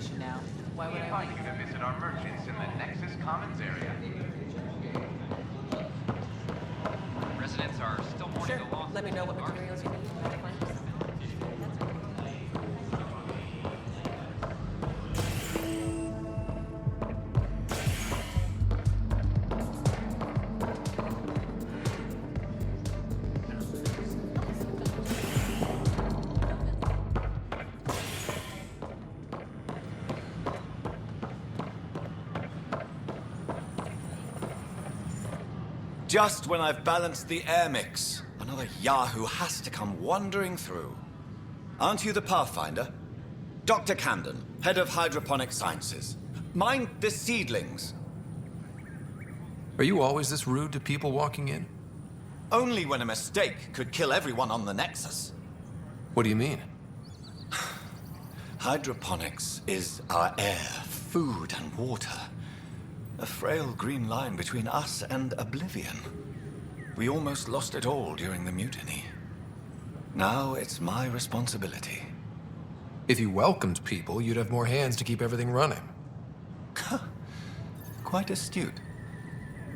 station now. Why would We I invite you to visit our merchants in the Nexus Commons area. Residents are still mourning Sure. the loss. Let me know what materials you need. I'll find you some. Just when I've balanced the air mix, another Yahoo has to come wandering through. Aren't you the Pathfinder? Dr. Camden, head of hydroponic sciences. Mind the seedlings. Are you always this rude to people walking in? Only when a mistake could kill everyone on the Nexus. What do you mean? Hydroponics is our air, food, and water. A frail green line between us and oblivion. We almost lost it all during the mutiny. Now it's my responsibility. If you welcomed people, you'd have more hands to keep everything running. Quite astute.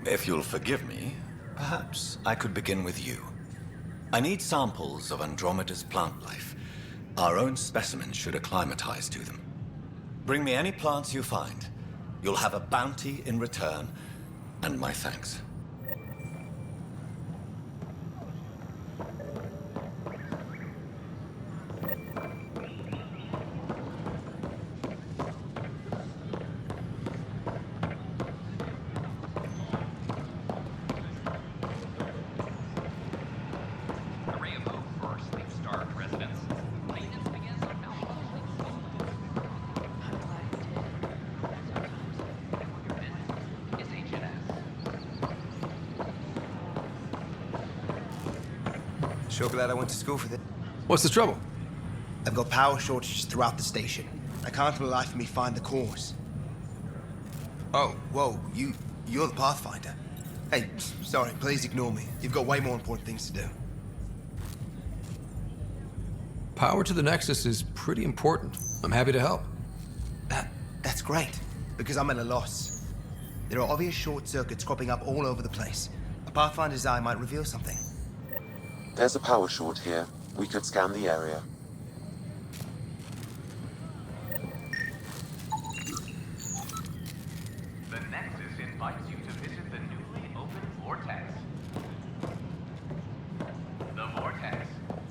If you'll forgive me, perhaps I could begin with you. I need samples of Andromeda's plant life. Our own specimens should acclimatize to them. Bring me any plants you find. You'll have a bounty in return, and my thanks. Array of hope for sleep-starved residents. Maintenance begins on Mount. Is HNS. Sure glad I went to school for this. What's the trouble? I've got power shortages throughout the station. I can't for the life of me find the cause. Oh, whoa, you're the Pathfinder. Hey, sorry, please ignore me. You've got way more important things to do. Power to the Nexus is pretty important. I'm happy to help. That's great, because I'm at a loss. There are obvious short circuits cropping up all over the place. A Pathfinder's eye might reveal something. There's a power short here. We could scan the area. The Nexus invites you to visit the newly opened Vortex. The Vortex.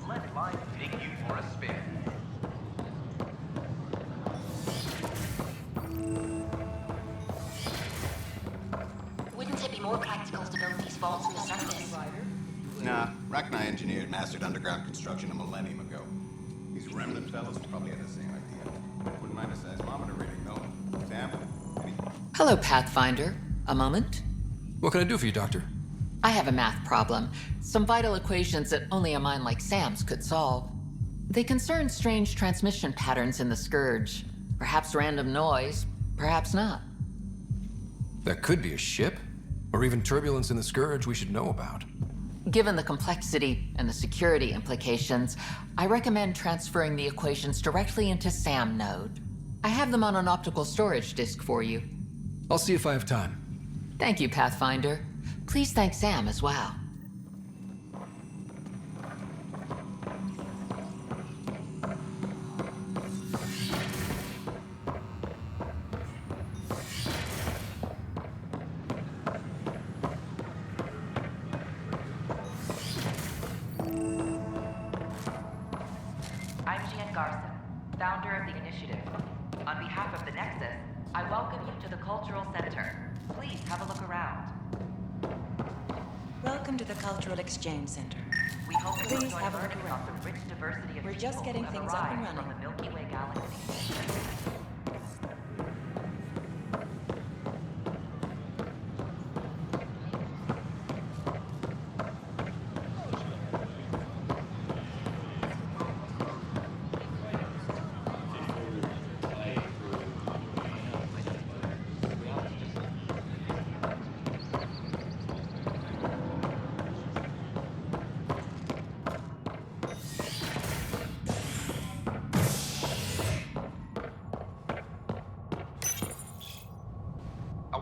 Let life take you for a spin. Wouldn't it be more practical to build these vaults on the surface? Nah, Rack and I engineered and mastered underground construction a millennium ago. These remnant fellows probably had the same idea. Wouldn't mind a seismometer reading, though. Sam? Hello, Pathfinder. A moment? What can I do for you, Doctor? I have a math problem. Some vital equations that only a mind like Sam's could solve. They concern strange transmission patterns in the Scourge. Perhaps random noise, perhaps not. That could be a ship, or even turbulence in the Scourge we should know about. Given the complexity and the security implications, I recommend transferring the equations directly into SAM node. I have them on an optical storage disk for you. I'll see if I have time. Thank you, Pathfinder. Please thank Sam as well. I'm Jean Garson, founder of the initiative. On behalf of the Nexus, I welcome you to the Cultural Center. Please have a look around. Welcome to the Cultural Exchange Center. We hope you Please enjoy have a look learning around. about the rich diversity of We're people just getting who have things up and arrived running. from the Milky Way galaxy.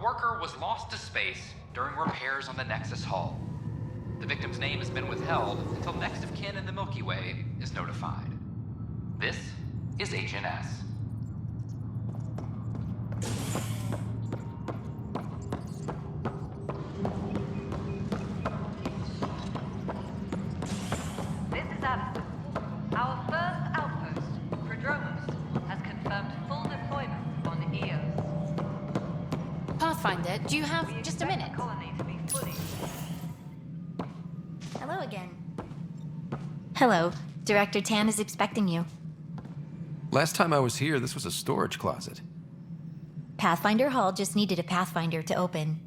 worker was lost to space during repairs on the Nexus hull. The victim's name has been withheld until next of kin in the Milky Way is notified. This is Agent S. This is Addison. Our first outpost, Prodromos, has confirmed full deployment on EOS. Pathfinder, do you have We just a expect minute? the colony to be fully... Hello again. Hello. Director Tan is expecting you. Last time I was here, this was a storage closet. Pathfinder Hall just needed a Pathfinder to open.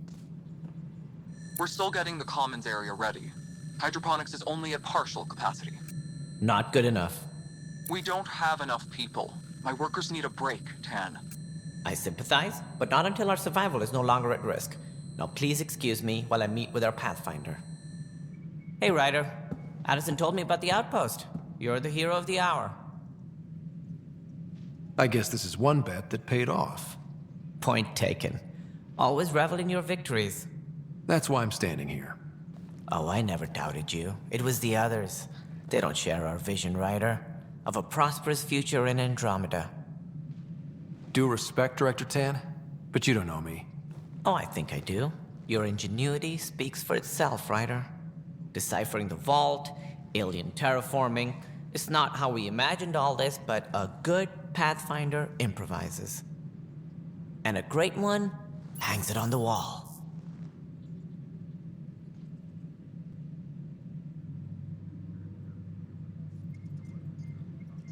We're still getting the commons area ready. Hydroponics is only at partial capacity. Not good enough. We don't have enough people. My workers need a break, Tan. I sympathize, but not until our survival is no longer at risk. Now please excuse me while I meet with our Pathfinder. Hey, Ryder. Addison told me about the outpost. You're the hero of the hour. I guess this is one bet that paid off. Point taken. Always revel in your victories. That's why I'm standing here. Oh, I never doubted you. It was the others. They don't share our vision, Ryder, of a prosperous future in Andromeda. Due respect, Director Tan, but you don't know me. Oh, I think I do. Your ingenuity speaks for itself, Ryder. Deciphering the vault, alien terraforming. It's not how we imagined all this, but a good Pathfinder improvises. And a great one hangs it on the wall.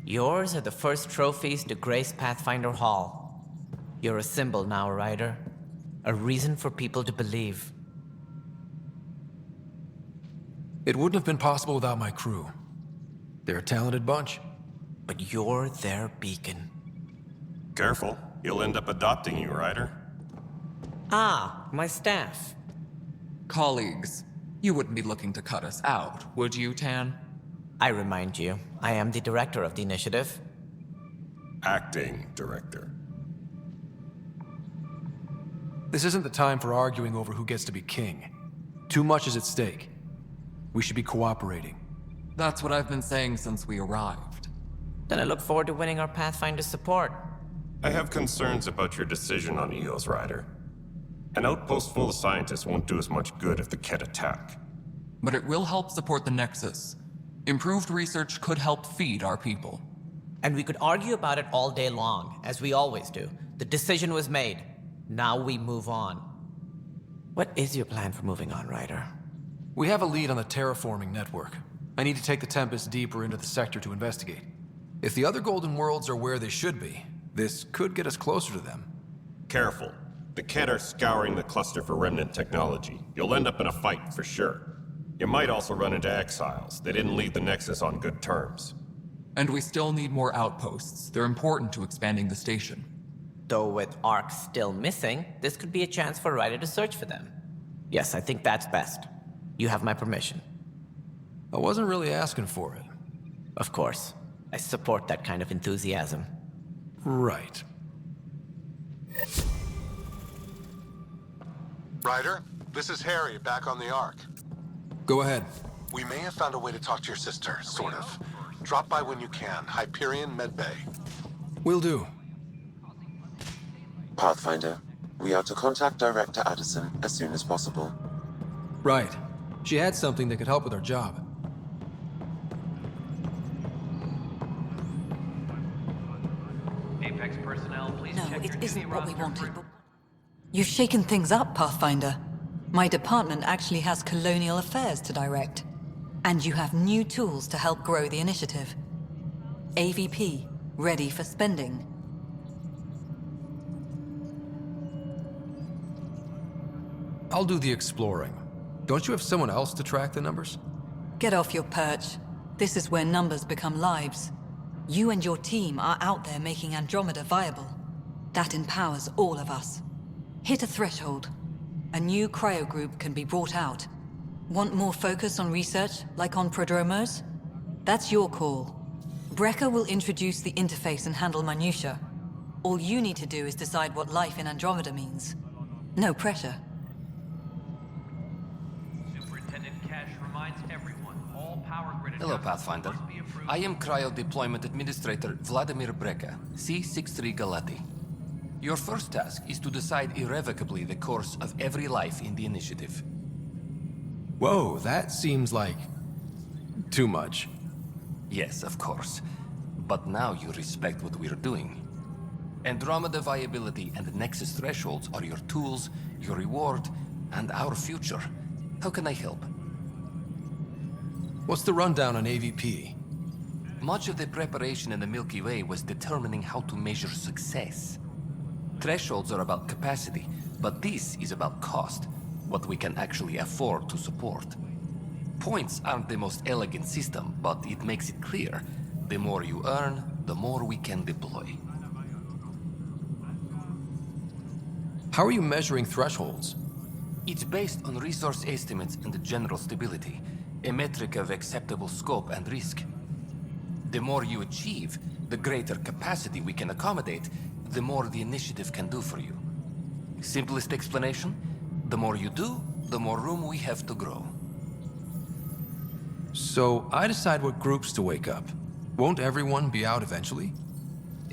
Yours are the first trophies to grace Pathfinder Hall. You're a symbol now, Ryder. A reason for people to believe. It wouldn't have been possible without my crew. They're a talented bunch. But you're their beacon. Careful. He'll end up adopting you, Ryder. Ah, my staff. Colleagues, you wouldn't be looking to cut us out, would you, Tan? I remind you, I am the director of the initiative. Acting director. This isn't the time for arguing over who gets to be king. Too much is at stake. We should be cooperating. That's what I've been saying since we arrived. Then I look forward to winning our Pathfinder support. I have concerns about your decision on EOS, Ryder. An outpost full of scientists won't do as much good if the Kett attack. But it will help support the Nexus. Improved research could help feed our people. And we could argue about it all day long, as we always do. The decision was made. Now we move on. What is your plan for moving on, Ryder? We have a lead on the terraforming network. I need to take the Tempest deeper into the sector to investigate. If the other Golden Worlds are where they should be, this could get us closer to them. Careful. The Kett are scouring the cluster for remnant technology. You'll end up in a fight for sure. You might also run into exiles. They didn't leave the Nexus on good terms. And we still need more outposts. They're important to expanding the station. Though with Ark still missing, this could be a chance for Ryder to search for them. Yes, I think that's best. You have my permission. I wasn't really asking for it. Of course. I support that kind of enthusiasm. Right. Ryder, this is Harry, back on the Ark. Go ahead. We may have found a way to talk to your sister, sort of. Drop by when you can. Hyperion Medbay. Will do. Pathfinder, we are to contact Director Addison as soon as possible. Right. She had something that could help with our job. Apex personnel, please No, check it your isn't duty what we roster wanted. for- You've shaken things up, Pathfinder. My department actually has colonial affairs to direct. And you have new tools to help grow the initiative. AVP, ready for spending. I'll do the exploring. Don't you have someone else to track the numbers? Get off your perch. This is where numbers become lives. You and your team are out there making Andromeda viable. That empowers all of us. Hit a threshold. A new cryo group can be brought out. Want more focus on research, like on Prodromos? That's your call. Brecker will introduce the interface and handle minutiae. All you need to do is decide what life in Andromeda means. No pressure. Superintendent Cash reminds everyone all power grid Hello, adjustments Pathfinder. must be approved. I am Cryo Deployment Administrator Vladimir Breka, C-63 Galati. Your first task is to decide irrevocably the course of every life in the initiative. Whoa, that seems like... too much. Yes, of course. But now you respect what we're doing. Andromeda viability and Nexus thresholds are your tools, your reward, and our future. How can I help? What's the rundown on AVP? Much of the preparation in the Milky Way was determining how to measure success. Thresholds are about capacity, but this is about cost, what we can actually afford to support. Points aren't the most elegant system, but it makes it clear. The more you earn, the more we can deploy. How are you measuring thresholds? It's based on resource estimates and general stability, a metric of acceptable scope and risk. The more you achieve, the greater capacity we can accommodate, the more the initiative can do for you. Simplest explanation, the more you do, the more room we have to grow. So I decide what groups to wake up. Won't everyone be out eventually?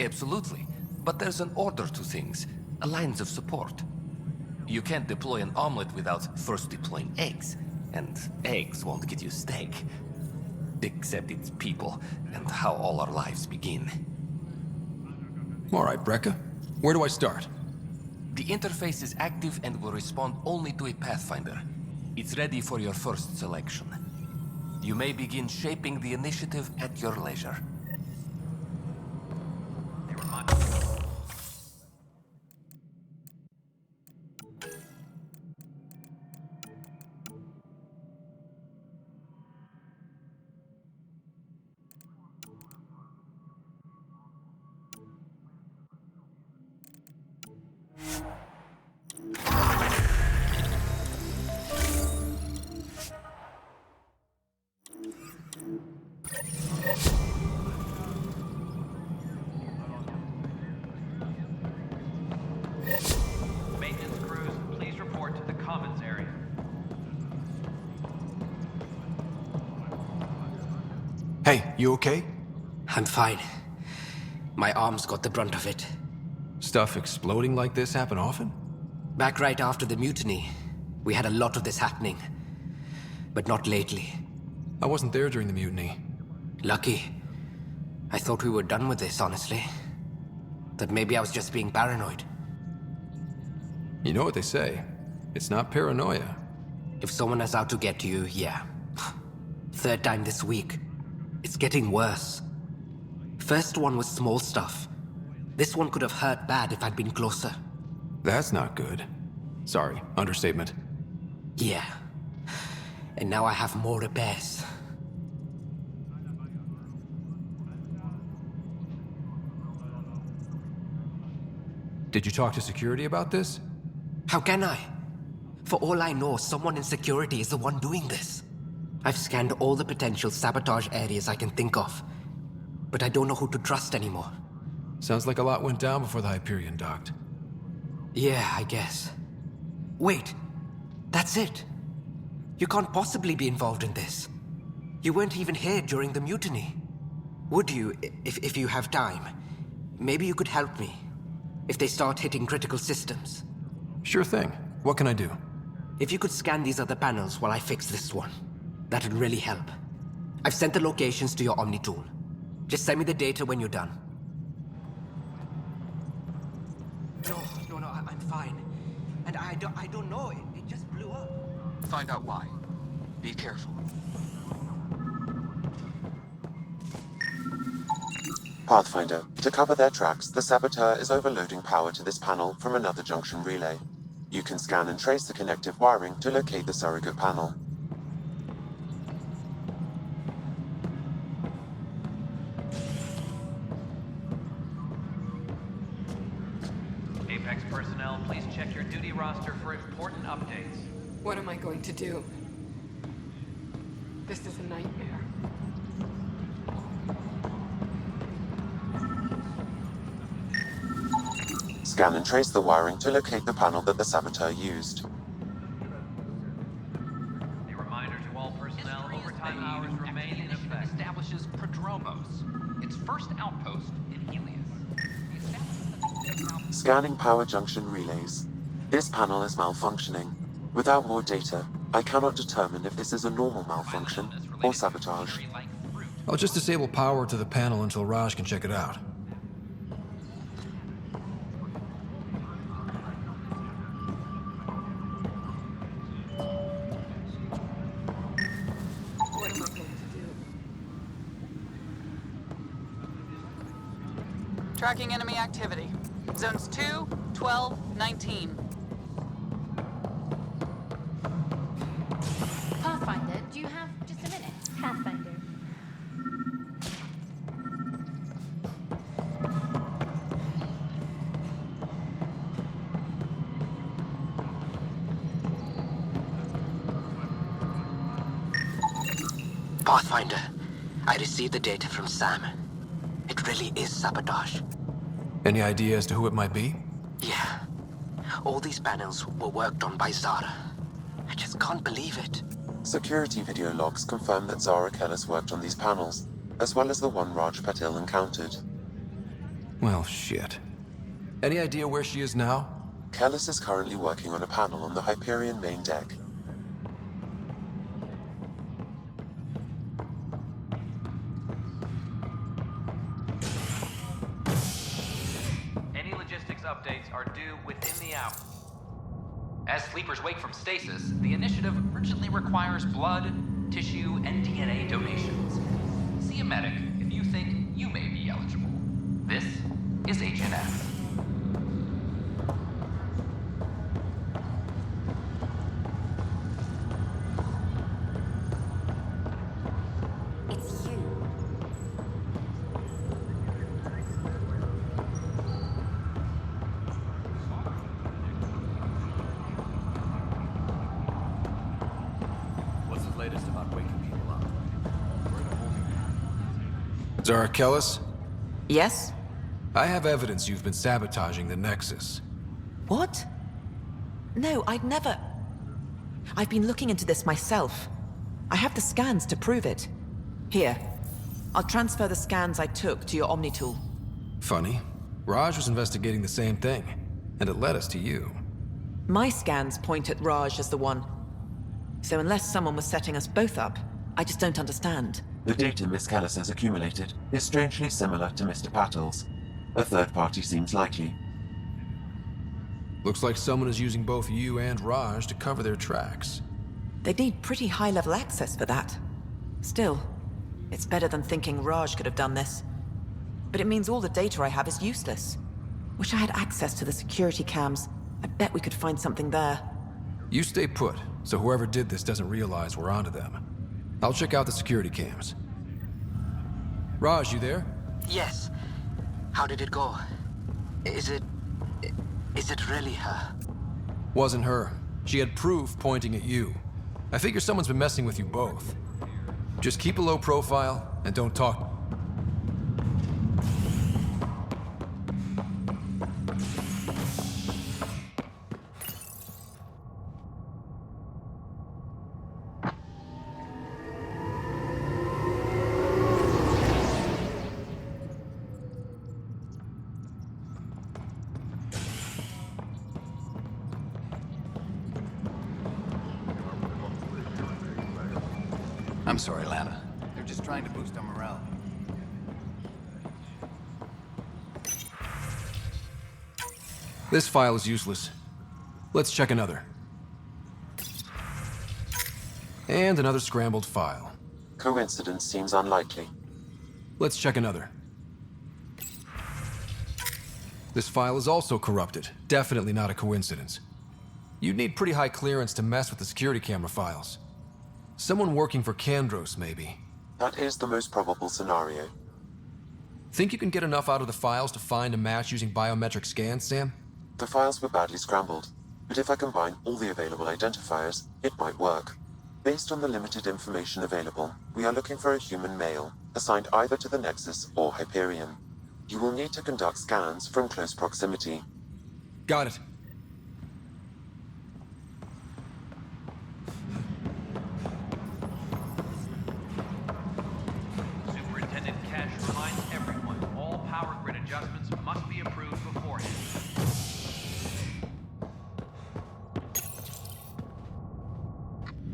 Absolutely, but there's an order to things, lines of support. You can't deploy an omelet without first deploying eggs, and eggs won't get you steak. Except it's people, and how all our lives begin. All right, Breka. Where do I start? The interface is active and will respond only to a Pathfinder. It's ready for your first selection. You may begin shaping the initiative at your leisure. Maintenance crews, please report to the commons area. Hey, you okay? I'm fine. My arms got the brunt of it. Stuff exploding like this happen often? Back right after the mutiny, we had a lot of this happening. But not lately. I wasn't there during the mutiny. Lucky. I thought we were done with this, honestly. That maybe I was just being paranoid. You know what they say. It's not paranoia. If someone is out to get you, yeah. Third time this week. It's getting worse. First one was small stuff. This one could have hurt bad if I'd been closer. That's not good. Sorry, understatement. Yeah. And now I have more repairs. Did you talk to security about this? How can I? For all I know, someone in security is the one doing this. I've scanned all the potential sabotage areas I can think of. But I don't know who to trust anymore. Sounds like a lot went down before the Hyperion docked. Yeah, I guess. Wait. That's it. You can't possibly be involved in this. You weren't even here during the mutiny. Would you, if you have time? Maybe you could help me. If they start hitting critical systems. Sure thing. What can I do? If you could scan these other panels while I fix this one, that'd really help. I've sent the locations to your Omni tool. Just send me the data when you're done. No, I'm fine. And I don't know, it just blew up. Find out why. Be careful. Pathfinder, to cover their tracks, the saboteur is overloading power to this panel from another junction relay. You can scan and trace the connective wiring to locate the surrogate panel. Apex personnel, please check your duty roster for important updates. What am I going to do? This is a nightmare. Scan and trace the wiring to locate the panel that the saboteur used. A reminder to all personnel, overtime hours remain in effect. Establishes Prodromos, its first outpost in Helios. Scanning power junction relays. This panel is malfunctioning. Without more data, I cannot determine if this is a normal malfunction or sabotage. I'll just disable power to the panel until Raj can check it out. What am I going to do? Tracking enemy activity. Zones 2, 12, 19. Pathfinder, do you have just a minute? Pathfinder. Pathfinder, I received the data from Sam. It really is sabotage. Any idea as to who it might be? Yeah. All these panels were worked on by Zara. I just can't believe it. Security video logs confirm that Zara Kellis worked on these panels, as well as the one Raj Patil encountered. Well, shit. Any idea where she is now? Kellis is currently working on a panel on the Hyperion main deck. Any logistics updates are due within the hour. As sleepers wake from stasis, the initiative urgently requires blood, tissue, and DNA donations. See a medic if you think you may be eligible. This is HNS. It's you. What's the latest about waking people up? Zara Kellis? Yes? I have evidence you've been sabotaging the Nexus. What? No, I'd never... I've been looking into this myself. I have the scans to prove it. Here. I'll transfer the scans I took to your Omni tool. Funny. Raj was investigating the same thing, and it led us to you. My scans point at Raj as the one. So unless someone was setting us both up, I just don't understand. The data Miss Kellis has accumulated is strangely similar to Mr. Patil's. A third party seems likely. Looks like someone is using both you and Raj to cover their tracks. They'd need pretty high-level access for that. Still, it's better than thinking Raj could have done this. But it means all the data I have is useless. Wish I had access to the security cams. I bet we could find something there. You stay put, so whoever did this doesn't realize we're onto them. I'll check out the security cams. Raj, you there? Yes. How did it go? Is it really her? Wasn't her. She had proof pointing at you. I figure someone's been messing with you both. Just keep a low profile and don't talk. I'm sorry, Lana. They're just trying to boost our morale. This file is useless. Let's check another. And another scrambled file. Coincidence seems unlikely. Let's check another. This file is also corrupted. Definitely not a coincidence. You'd need pretty high clearance to mess with the security camera files. Someone working for Kandros, maybe. That is the most probable scenario. Think you can get enough out of the files to find a match using biometric scans, Sam? The files were badly scrambled, but if I combine all the available identifiers, it might work. Based on the limited information available, we are looking for a human male, assigned either to the Nexus or Hyperion. You will need to conduct scans from close proximity. Got it. Superintendent Cash reminds everyone all power grid adjustments must be approved beforehand.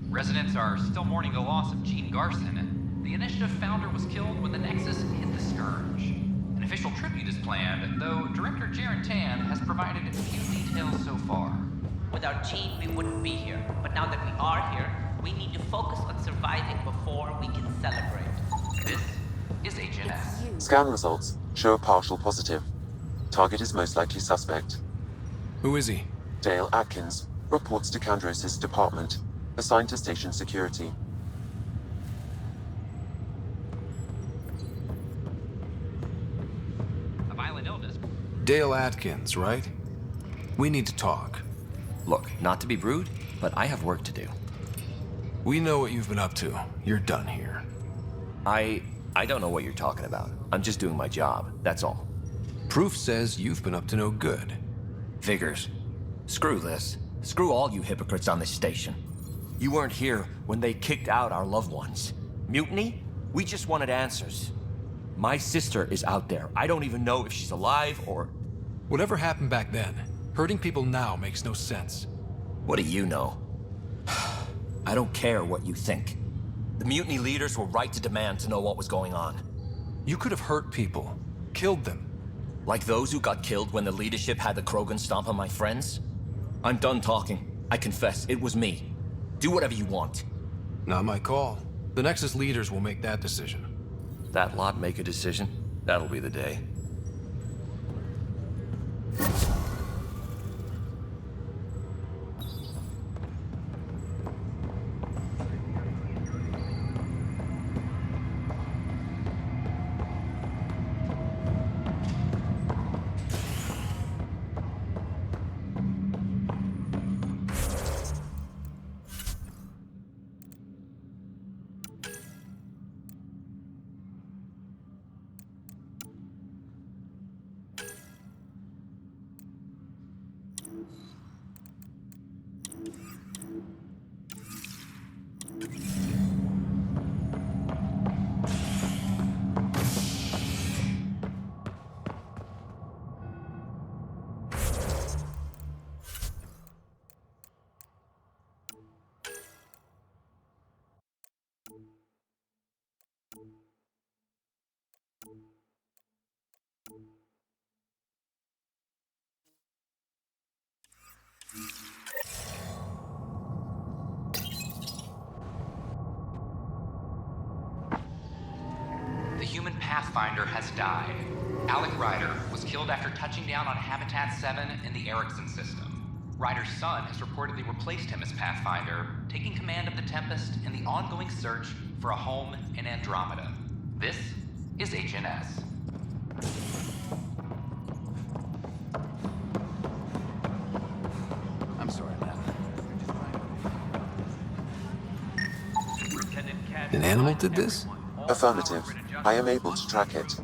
Residents are still mourning the loss of Gene Garson. The initiative founder was killed when the Nexus hit the Scourge. An official tribute is planned, though Director Jaren Tan has provided few details so far. Without Gene, we wouldn't be here. But now that we are here, we need to focus on surviving before we can celebrate. This is HNS. Scan results show a partial positive. Target is most likely suspect. Who is he? Dale Atkins reports to Kandros' department, assigned to station security. A violent illness. Dale Atkins, right? We need to talk. Look, not to be rude, but I have work to do. We know what you've been up to. You're done here. I don't know what you're talking about. I'm just doing my job, that's all. Proof says you've been up to no good. Figures. Screw this. Screw all you hypocrites on this station. You weren't here when they kicked out our loved ones. Mutiny? We just wanted answers. My sister is out there. I don't even know if she's alive or... Whatever happened back then, hurting people now makes no sense. What do you know? I don't care what you think. The mutiny leaders were right to demand to know what was going on. You could have hurt people, killed them. Like those who got killed when the leadership had the Krogan stomp on my friends? I'm done talking. I confess, it was me. Do whatever you want. Not my call. The Nexus leaders will make that decision. That lot make a decision? That'll be the day. The human Pathfinder has died. Alec Ryder was killed after touching down on Habitat 7 in the Erickson system. Ryder's son has reportedly replaced him as Pathfinder, taking command of the Tempest in the ongoing search for a home in Andromeda. This is HNS. I'm sorry, man. Superintendent Cash An animal did this? Affirmative. I am able to track it.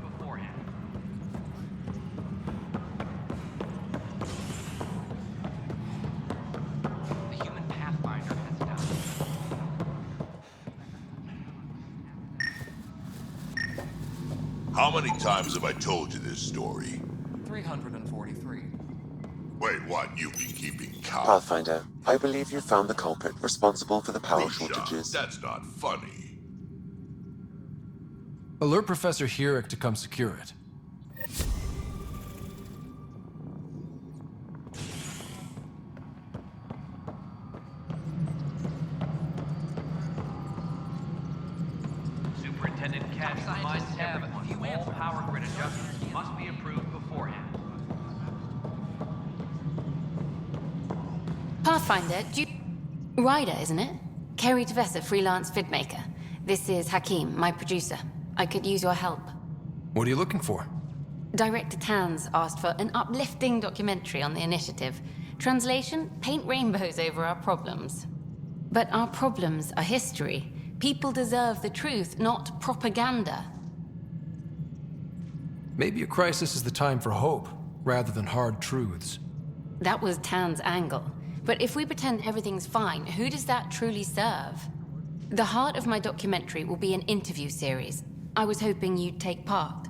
The human Pathfinder has died. How many times have I told you this story? 343. Wait, what? You've been keeping count? Pathfinder, I believe you found the culprit responsible for the power Rusha, shortages. that's not funny. Alert Professor Herrick to come secure it. Superintendent Cash reminds everyone all power grid adjustments must be approved beforehand. Pathfinder, Ryder, isn't it? Kerry Tavessa, freelance vidmaker. This is Hakim, my producer. I could use your help. What are you looking for? Director Tanz asked for an uplifting documentary on the initiative. Translation, paint rainbows over our problems. But our problems are history. People deserve the truth, not propaganda. Maybe a crisis is the time for hope, rather than hard truths. That was Tan's angle. But if we pretend everything's fine, who does that truly serve? The heart of my documentary will be an interview series. I was hoping you'd take part.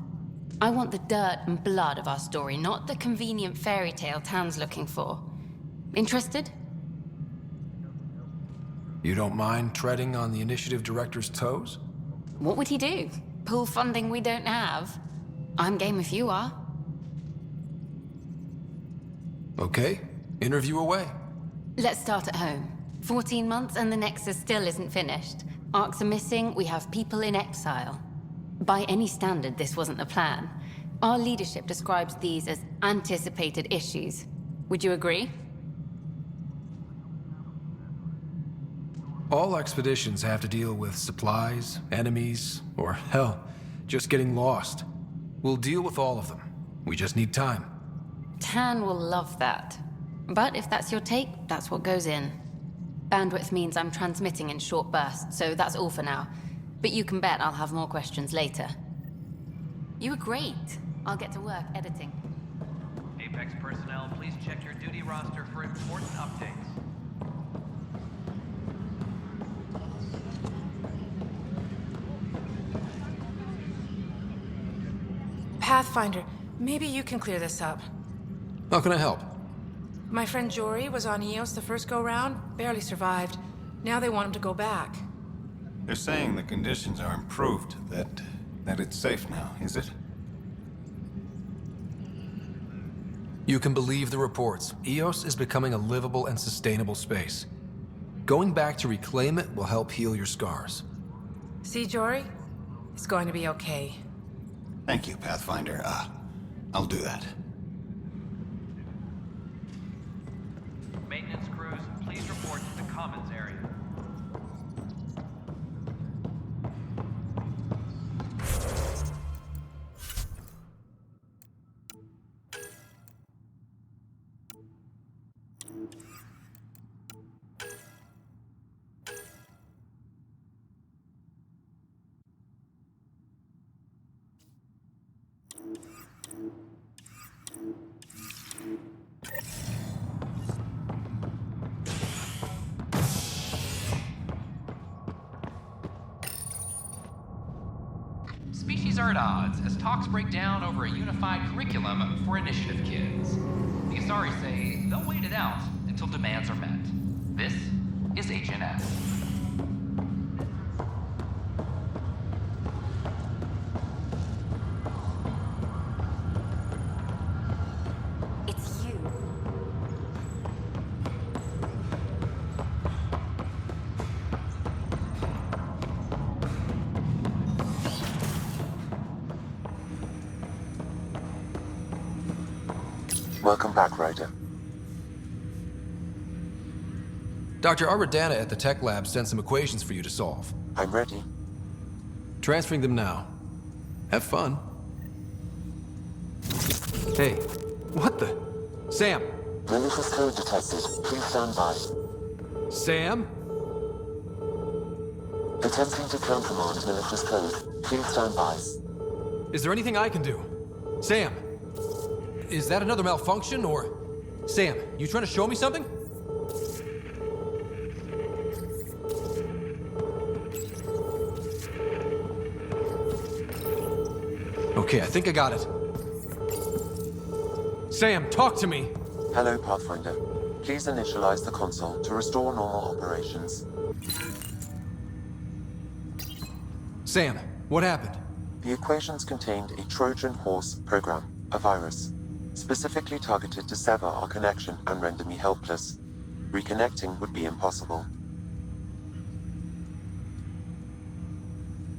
I want the dirt and blood of our story, not the convenient fairy tale Tan's looking for. Interested? You don't mind treading on the initiative director's toes? What would he do? Pull funding we don't have? I'm game if you are. Okay, interview away. Let's start at home. 14 months and the Nexus still isn't finished. Arcs are missing, we have people in exile. By any standard, this wasn't the plan. Our leadership describes these as anticipated issues. Would you agree? All expeditions have to deal with supplies, enemies, or hell, just getting lost. We'll deal with all of them. We just need time. Tan will love that. But if that's your take, that's what goes in. Bandwidth means I'm transmitting in short bursts, so that's all for now. But you can bet I'll have more questions later. You were great. I'll get to work editing. Apex personnel, please check your duty roster for important updates. Pathfinder, maybe you can clear this up. How can I help? My friend Jory was on Eos the first go-round, barely survived. Now they want him to go back. They're saying the conditions are improved, that it's safe now, is it? You can believe the reports. Eos is becoming a livable and sustainable space. Going back to reclaim it will help heal your scars. See, Jory? It's going to be okay. Thank you, Pathfinder. I'll do that. Maintenance crews, please report to the commons area. Species are at odds as talks break down over a unified curriculum for initiative kids. The Asari say they'll wait it out until demands are met. This is HNS. It's you. Welcome back, Ryder. Dr. Aradana at the tech lab sent some equations for you to solve. I'm ready. Transferring them now. Have fun. Hey, what the? Sam! Malicious code detected. Please stand by. Sam? Attempting to countermand malicious code. Please stand by. Is there anything I can do? Sam! Is that another malfunction, or... Sam, you trying to show me something? Okay, I think I got it. Sam, talk to me! Hello, Pathfinder. Please initialize the console to restore normal operations. Sam, what happened? The equations contained a Trojan horse program, a virus, specifically targeted to sever our connection and render me helpless. Reconnecting would be impossible.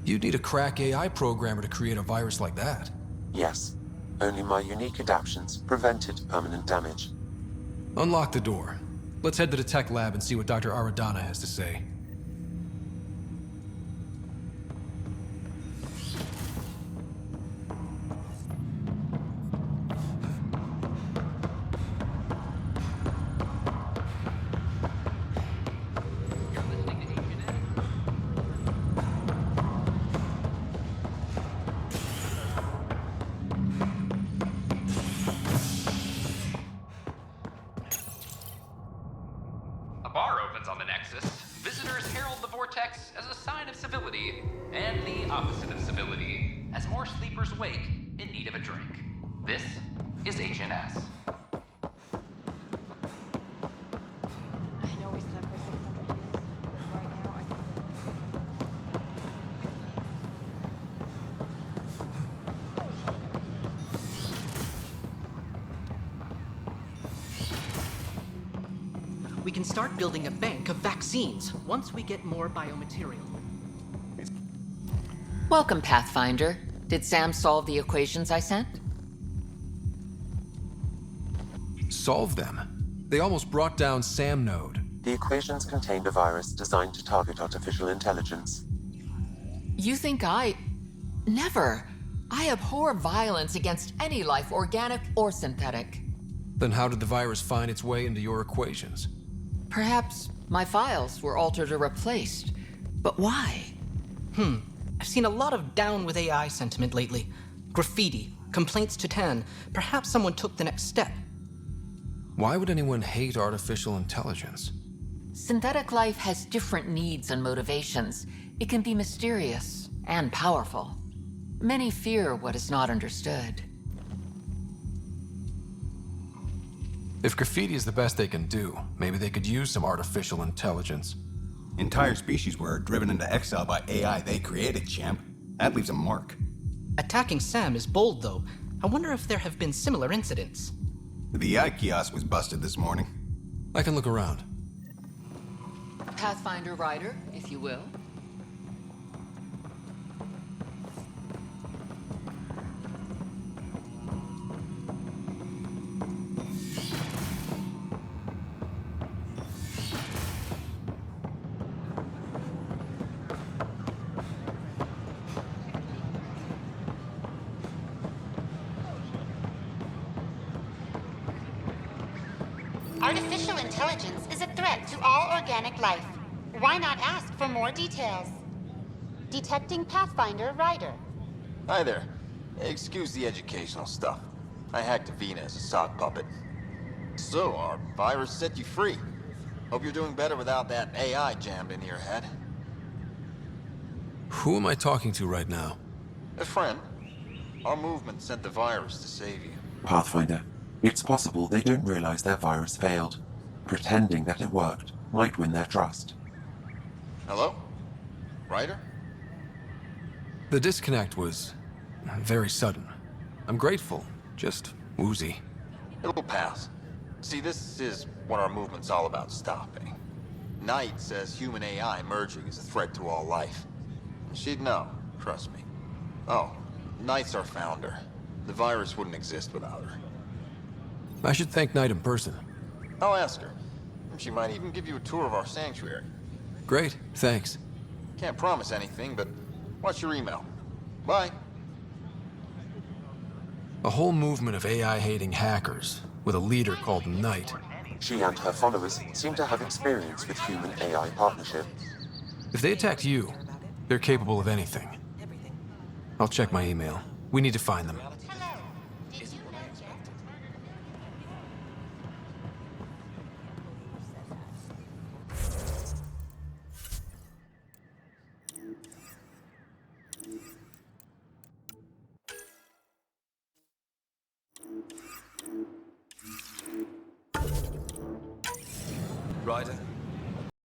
You'd need a crack AI programmer to create a virus like that. Yes. Only my unique adaptions prevented permanent damage. Unlock the door. Let's head to the tech lab and see what Dr. Aradana has to say. vortex as a sign of civility, and the opposite of civility, as more sleepers wake in need of a drink. This is HNS. We can start building a bank of vaccines once we get more biomaterial. Welcome, Pathfinder. Did Sam solve the equations I sent? Solve them? They almost brought down Sam Node. The equations contained a virus designed to target artificial intelligence. You think I... Never. I abhor violence against any life, organic or synthetic. Then how did the virus find its way into your equations? Perhaps my files were altered or replaced. But why? I've seen a lot of down with AI sentiment lately. Graffiti, complaints to 10. Perhaps someone took the next step. Why would anyone hate artificial intelligence? Synthetic life has different needs and motivations. It can be mysterious and powerful. Many fear what is not understood. If graffiti is the best they can do, maybe they could use some artificial intelligence. Entire species were driven into exile by AI they created, champ. That leaves a mark. Attacking Sam is bold, though. I wonder if there have been similar incidents. The AI kiosk was busted this morning. I can look around. Pathfinder Rider, if you will. Artificial intelligence is a threat to all organic life. Why not ask for more details? Detecting Pathfinder Rider. Hi there. Excuse the educational stuff. I hacked Avina as a sock puppet. So, our virus set you free. Hope you're doing better without that AI jammed into your head. Who am I talking to right now? A friend. Our movement sent the virus to save you. Pathfinder, it's possible they don't realize their virus failed. Pretending that it worked might win their trust. Hello? Ryder? The disconnect was very sudden. I'm grateful, just woozy. It'll pass. See, this is what our movement's all about stopping. Knight says human AI merging is a threat to all life. She'd know, trust me. Oh, Knight's our founder. The virus wouldn't exist without her. I should thank Knight in person. I'll ask her. She might even give you a tour of our sanctuary. Great, thanks. Can't promise anything, but watch your email. Bye. A whole movement of AI-hating hackers, with a leader called Knight. She and her followers seem to have experience with human-AI partnership. If they attacked you, they're capable of anything. I'll check my email. We need to find them. Ryder,